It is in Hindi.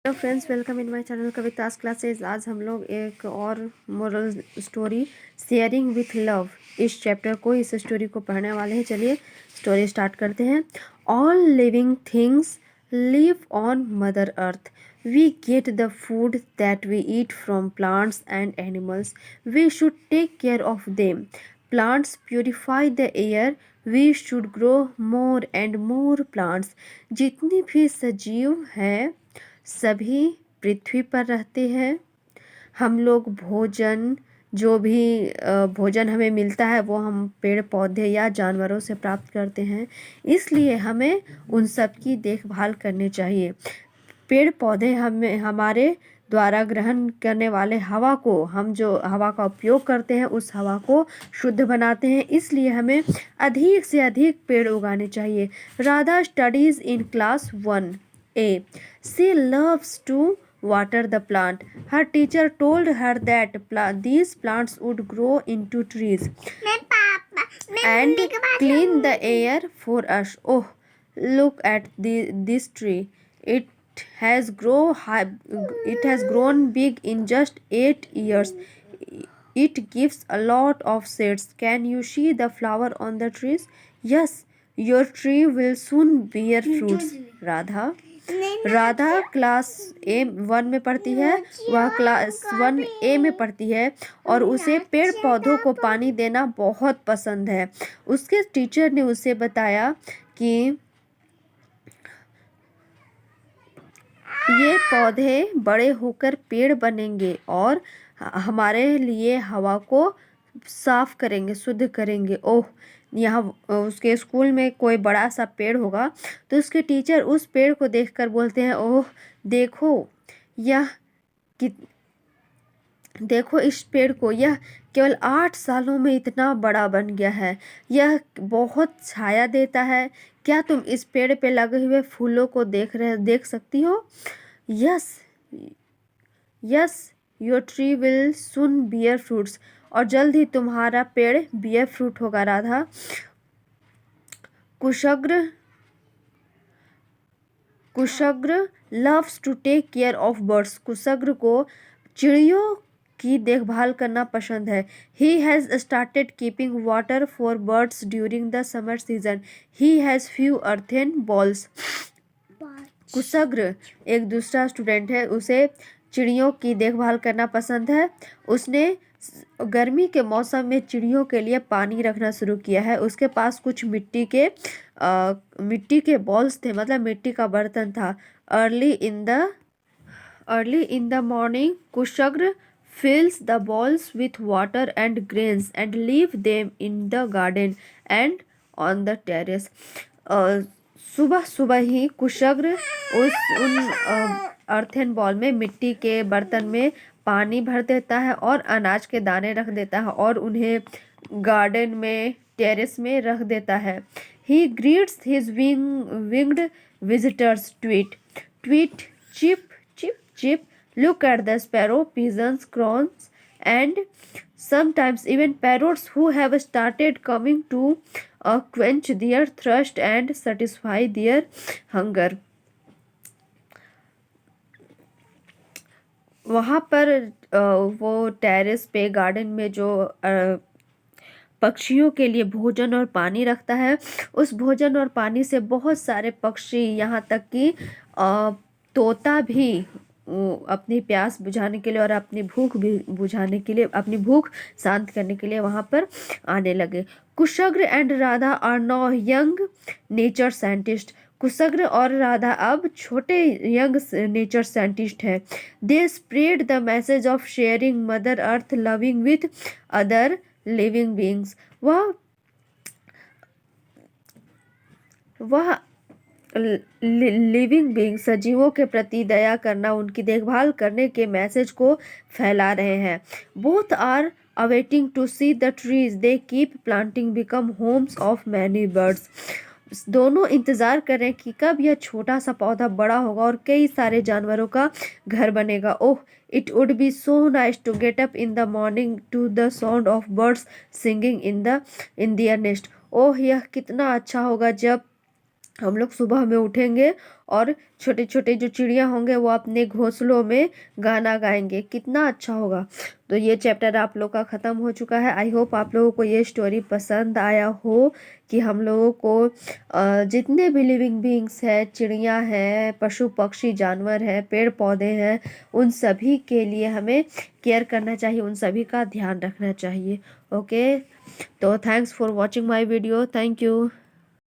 Hello friends, welcome in my channel Kavita's classes. आज हम लोग एक और moral story sharing with love इस चैप्टर को इस स्टोरी को पढ़ने वाले हैं। चलिए स्टोरी स्टार्ट करते हैं। All living things live on mother earth. We get the food that we eat from plants and animals. We should take care of them. Plants purify the air. We should grow more and more plants. जितनी भी सजीव हैं सभी पृथ्वी पर रहते हैं। हम लोग भोजन जो भी भोजन हमें मिलता है वो हम पेड़ पौधे या जानवरों से प्राप्त करते हैं, इसलिए हमें उन सब की देखभाल करनी चाहिए। पेड़ पौधे हमें हमारे द्वारा ग्रहण करने वाले हवा को, हम जो हवा का उपयोग करते हैं उस हवा को शुद्ध बनाते हैं, इसलिए हमें अधिक से अधिक पेड़ उगाने चाहिए। Radha studies in class 1A. She loves to water the plant. Her teacher told her that these plants would grow into trees and clean the air for us. Oh, look at this tree. It has it has grown big in just 8 years. It gives a lot of seeds. Can you see the flower on the trees? Yes, your tree will soon bear fruits. Radha class A1 में पढ़ती है, वह क्लास 1A में पढ़ती है और उसे पेड़ पौधों को पानी देना बहुत पसंद है। उसके टीचर ने उसे बताया कि ये पौधे बड़े होकर पेड़ बनेंगे और हमारे लिए हवा को साफ करेंगे, शुद्ध करेंगे। ओह, यहाँ उसके स्कूल में कोई बड़ा सा पेड़ होगा तो उसके टीचर उस पेड़ को देखकर बोलते हैं, ओह देखो यह देखो इस पेड़ को, यह केवल 8 सालों में इतना बड़ा बन गया है। यह बहुत छाया देता है। क्या तुम इस पेड़ पे लगे हुए फूलों को देख सकती हो? Yes yes, your tree will soon bear fruits. और जल्द ही तुम्हारा पेड़ बियर फ्रूट होगा। Radha Kushagra loves to take care of birds. Kushagra को चिड़ियों की देखभाल करना पसंद है। He has started keeping water for birds during the summer season. He has few earthen balls. कुशग्र एक दूसरा स्टूडेंट है, उसे चिड़ियों की देखभाल करना पसंद है। उसने गर्मी के मौसम में चिड़ियों के लिए पानी रखना शुरू किया है। उसके पास कुछ मिट्टी के बॉल्स थे, मतलब मिट्टी का बर्तन था। Early in the morning Kushagra fills the balls with water and grains and leave them in the garden and on the terrace. सुबह सुबह ही कुशग्र उन अर्थेन बॉल में मिट्टी के बर्तन में पानी भर देता है और अनाज के दाने रख देता है और उन्हें गार्डन में, टेरेस में रख देता है। He greets his winged visitors. Tweet tweet, chip chip chip. Look at the sparrow, pigeons, crows, and sometimes even parrots who have started coming to quench their thirst and satisfy their hunger. वहाँ पर वो टेरेस पे, गार्डन में जो पक्षियों के लिए भोजन और पानी रखता है, उस भोजन और पानी से बहुत सारे पक्षी, यहाँ तक कि तोता भी अपनी प्यास बुझाने के लिए और अपनी भूख भी बुझाने के लिए, अपनी भूख शांत करने के लिए वहाँ पर आने लगे। Kushagra and Radha are now young nature scientist. Kushagra और राधा अब छोटे यंग नेचर साइंटिस्ट हैं। They spread the message of sharing mother earth, loving with other living beings. वह लिविंग बींग, सजीवों के प्रति दया करना, उनकी देखभाल करने के मैसेज को फैला रहे हैं। Both are awaiting to see the trees they keep planting become homes of many birds. दोनों इंतजार कर रहे हैं कि कब यह छोटा सा पौधा बड़ा होगा और कई सारे जानवरों का घर बनेगा। Oh, it would be so nice to get up in the morning to the sound of birds singing in their nest. Oh, यह कितना अच्छा होगा जब हम लोग सुबह में उठेंगे और छोटे छोटे जो चिड़िया होंगे वो अपने घोंसलों में गाना गाएंगे, कितना अच्छा होगा। तो ये चैप्टर आप लोग का ख़त्म हो चुका है। आई होप आप लोगों को ये स्टोरी पसंद आया हो कि हम लोगों को जितने भी लिविंग बींग्स है, चिड़िया हैं, पशु पक्षी जानवर हैं, पेड़ पौधे हैं, उन सभी के लिए हमें केयर करना चाहिए, उन सभी का ध्यान रखना चाहिए। ओके, तो thanks for watching my video. Thank you.